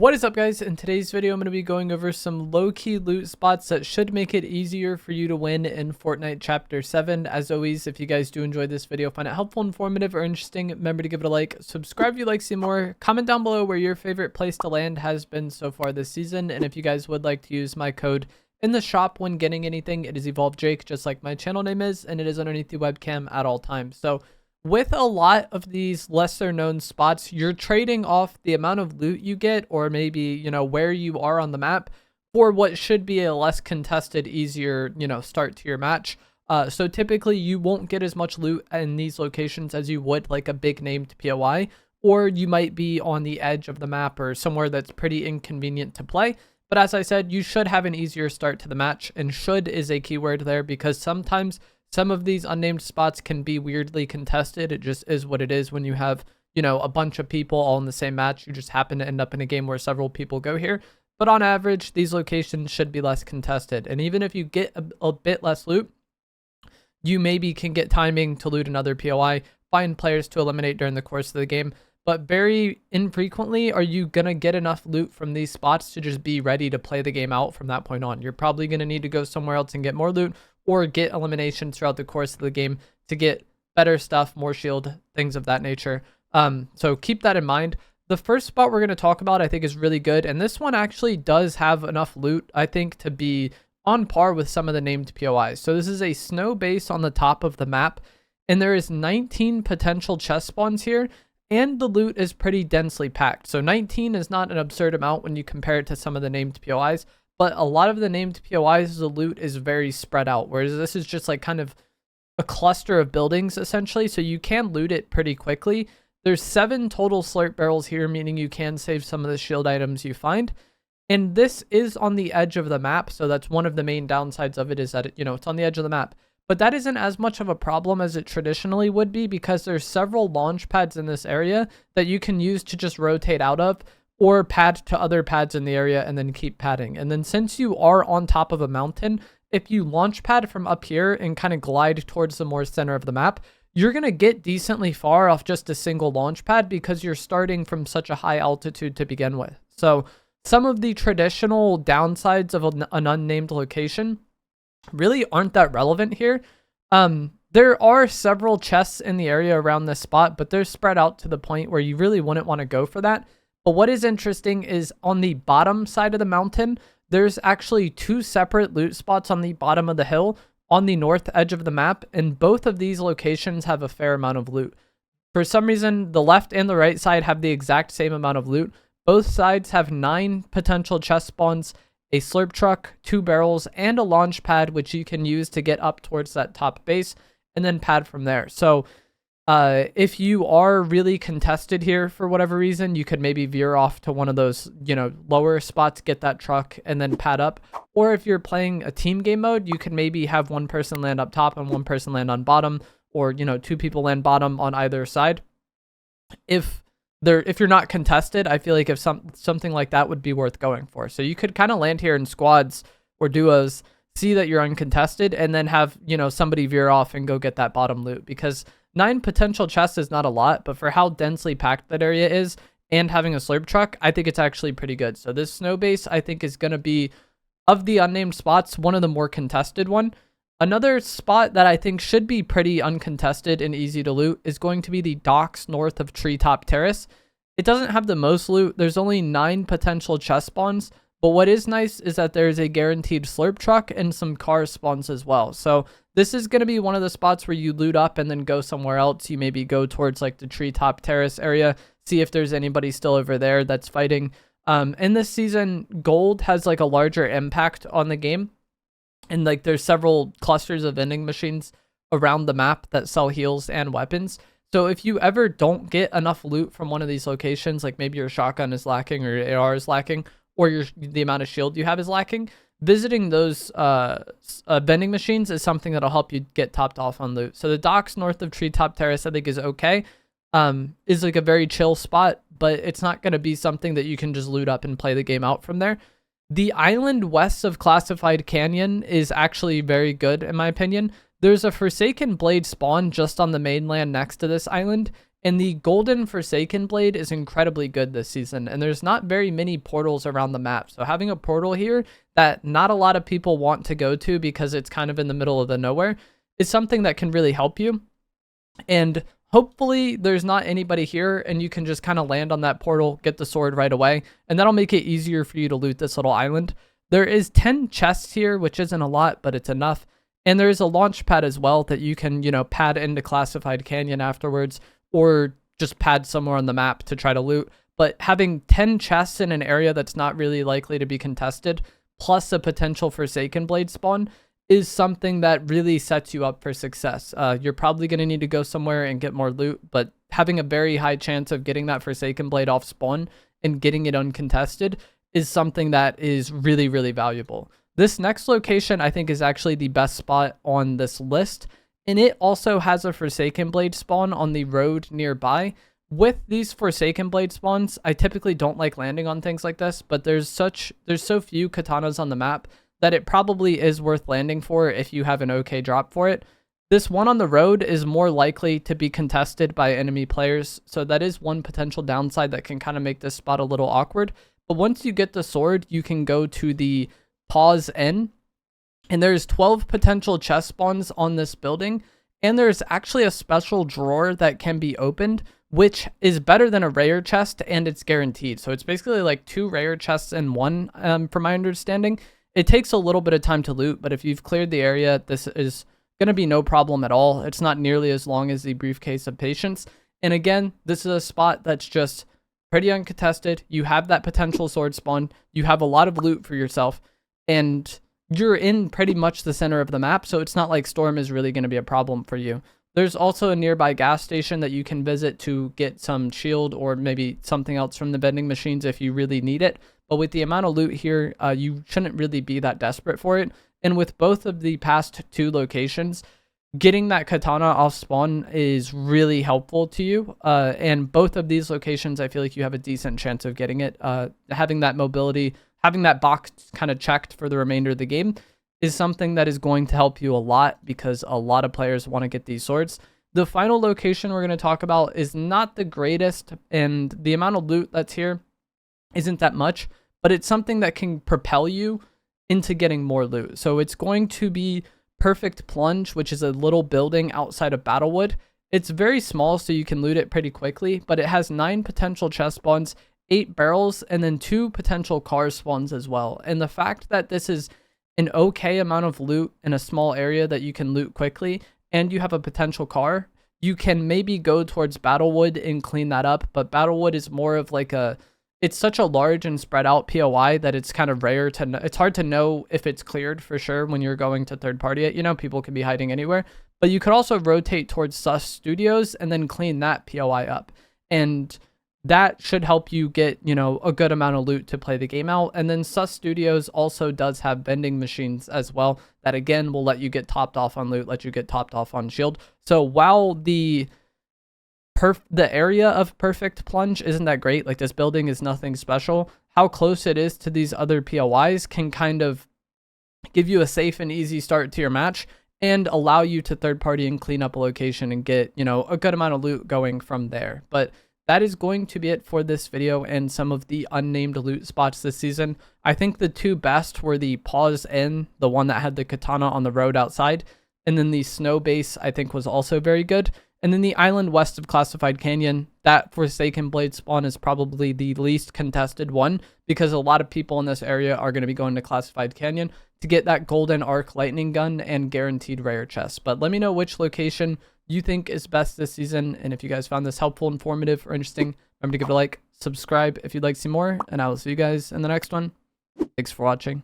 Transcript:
What is up, guys? In today's video, I'm going to be going over some low-key loot spots that should make it easier for you to win in Fortnite Chapter 7. As always, if you guys do enjoy this video, find it helpful, informative, or interesting, remember to give it a like, subscribe if you'd like to see more, comment down below where your favorite place to land has been so far this season, and if you guys would like to use my code in the shop when getting anything, it is EvolveJake, just like my channel name is, and it is underneath the webcam at all times. So with a lot of these lesser known spots, you're trading off the amount of loot you get, or maybe, you know, where you are on the map, for what should be a less contested, easier, you know, start to your match. So typically you won't get as much loot in these locations as you would like a big named POI, or you might be on the edge of the map or somewhere that's pretty inconvenient to play. But as I said, you should have an easier start to the match, and should is a keyword there, because sometimes some of these unnamed spots can be weirdly contested. It just is what it is when you have, you know, a bunch of people all in the same match. You just happen to end up in a game where several people go here. But on average, these locations should be less contested. And even if you get a bit less loot, you maybe can get timing to loot another POI, find players to eliminate during the course of the game. But very infrequently are you going to get enough loot from these spots to just be ready to play the game out from that point on. You're probably going to need to go somewhere else and get more loot, or get eliminations throughout the course of the game to get better stuff, more shield, things of that nature. So keep that in mind. The first spot we're going to talk about, I think, is really good. And this one actually does have enough loot, I think, to be on par with some of the named POIs. So this is a snow base on the top of the map, and there is 19 potential chest spawns here, and the loot is pretty densely packed. So 19 is not an absurd amount when you compare it to some of the named POIs. But a lot of the named POIs, the loot is very spread out, whereas this is just like kind of a cluster of buildings, essentially, so you can loot it pretty quickly. There's 7 total slurp barrels here, meaning you can save some of the shield items you find. And this is on the edge of the map, so that's one of the main downsides of it, is that, it's on the edge of the map. But that isn't as much of a problem as it traditionally would be, because there's several launch pads in this area that you can use to just rotate out of, or pad to other pads in the area and then keep padding. And then since you are on top of a mountain, if you launch pad from up here and kind of glide towards the more center of the map, you're going to get decently far off just a single launch pad, because you're starting from such a high altitude to begin with. So some of the traditional downsides of an unnamed location really aren't that relevant here. There are several chests in the area around this spot, but they're spread out to the point where you really wouldn't want to go for that. But what is interesting is on the bottom side of the mountain, there's actually 2 separate loot spots on the bottom of the hill on the north edge of the map, and both of these locations have a fair amount of loot. For some reason, the left and the right side have the exact same amount of loot. Both sides have 9 potential chest spawns, a slurp truck, 2 barrels, and a launch pad, which you can use to get up towards that top base, and then pad from there. So if you are really contested here for whatever reason, you could maybe veer off to one of those, lower spots, get that truck, and then pad up. Or if you're playing a team game mode, you can maybe have one person land up top and one person land on bottom, or, 2 people land bottom on either side. If you're not contested, I feel like if something like that would be worth going for. So you could kind of land here in squads or duos, see that you're uncontested, and then have, somebody veer off and go get that bottom loot, because 9 potential chests is not a lot, but for how densely packed that area is and having a slurp truck, I think it's actually pretty good. So this snow base, I think, is going to be, of the unnamed spots, one of the more contested one. Another spot that I think should be pretty uncontested and easy to loot is going to be the docks north of Treetop Terrace. It doesn't have the most loot. There's only 9 potential chest spawns, but what is nice is that there's a guaranteed slurp truck and some car spawns as well. So this is going to be one of the spots where you loot up and then go somewhere else. You maybe go towards like the Treetop Terrace area, see if there's anybody still over there that's fighting. In this season, gold has like a larger impact on the game. And like there's several clusters of vending machines around the map that sell heals and weapons. So if you ever don't get enough loot from one of these locations, like maybe your shotgun is lacking or your AR is lacking, or the amount of shield you have is lacking, visiting those vending machines is something that'll help you get topped off on loot. So the docks north of Treetop Terrace, I think, is okay. Is like a very chill spot, but it's not going to be something that you can just loot up and play the game out from there. The island west of Classified Canyon is actually very good, in my opinion. There's a Forsaken Blade spawn just on the mainland next to this island, And the golden Forsaken blade is incredibly good this season, and there's not very many portals around the map. So having a portal here that not a lot of people want to go to because it's kind of in the middle of the nowhere is something that can really help you. And hopefully there's not anybody here and you can just kind of land on that portal, get the sword right away, and that'll make it easier for you to loot this little island. There is 10 chests here, which isn't a lot, but it's enough. And there is a launch pad as well that you can, pad into Classified Canyon afterwards, or just pad somewhere on the map to try to loot. But having 10 chests in an area that's not really likely to be contested, plus a potential Forsaken blade spawn, is something that really sets you up for success. You're probably going to need to go somewhere and get more loot, but having a very high chance of getting that Forsaken blade off spawn and getting it uncontested is something that is really, really valuable. This next location, I think, is actually the best spot on this list, and it also has a Forsaken blade spawn on the road nearby. With these Forsaken blade spawns, I typically don't like landing on things like this, but there's so few katanas on the map that it probably is worth landing for if you have an okay drop for it. This one on the road is more likely to be contested by enemy players, so that is one potential downside that can kind of make this spot a little awkward. But once you get the sword, you can go to the pause N, and there's 12 potential chest spawns on this building, and there's actually a special drawer that can be opened, which is better than a rare chest, and it's guaranteed. So it's basically like 2 rare chests in one, from my understanding. It takes a little bit of time to loot, but if you've cleared the area, this is going to be no problem at all. It's not nearly as long as the briefcase of patience. And again, this is a spot that's just pretty uncontested. You have that potential sword spawn. You have a lot of loot for yourself, and you're in pretty much the center of the map, so it's not like storm is really going to be a problem for you. There's also a nearby gas station that you can visit to get some shield or maybe something else from the vending machines if you really need it. But with the amount of loot here, you shouldn't really be that desperate for it. And with both of the past 2 locations, getting that katana off spawn is really helpful to you. And both of these locations, I feel like you have a decent chance of getting it. Having that mobility, having that box kind of checked for the remainder of the game is something that is going to help you a lot because a lot of players want to get these swords. The final location we're going to talk about is not the greatest, and the amount of loot that's here isn't that much, but it's something that can propel you into getting more loot. So it's going to be Perfect Plunge, which is a little building outside of Battlewood. It's very small, so you can loot it pretty quickly, but it has 9 potential chest spawns, 8 barrels, and then 2 potential car spawns as well. And the fact that this is an okay amount of loot in a small area that you can loot quickly, and you have a potential car, you can maybe go towards Battlewood and clean that up. But Battlewood is more of like it's such a large and spread out POI that it's kind of rare to know. It's hard to know if it's cleared for sure when you're going to third party it. People can be hiding anywhere, but you could also rotate towards Sus Studios and then clean that POI up. And that should help you get, a good amount of loot to play the game out. And then Sus Studios also does have vending machines as well that, again, will let you get topped off on loot, let you get topped off on shield. So while the area of Perfect Plunge isn't that great, like this building is nothing special, how close it is to these other POIs can kind of give you a safe and easy start to your match and allow you to third party and clean up a location and get, a good amount of loot going from there. But that is going to be it for this video and some of the unnamed loot spots this season. I think the 2 best were the pause N, the one that had the katana on the road outside, and then the snow base I think was also very good. And then the island west of Classified Canyon, that Forsaken blade spawn is probably the least contested one because a lot of people in this area are going to be going to Classified Canyon to get that golden arc lightning gun and guaranteed rare chests. But let me know which location you think is best this season, and if you guys found this helpful, informative, or interesting, remember to give it a like, subscribe if you'd like to see more, and I will see you guys in the next one. Thanks for watching.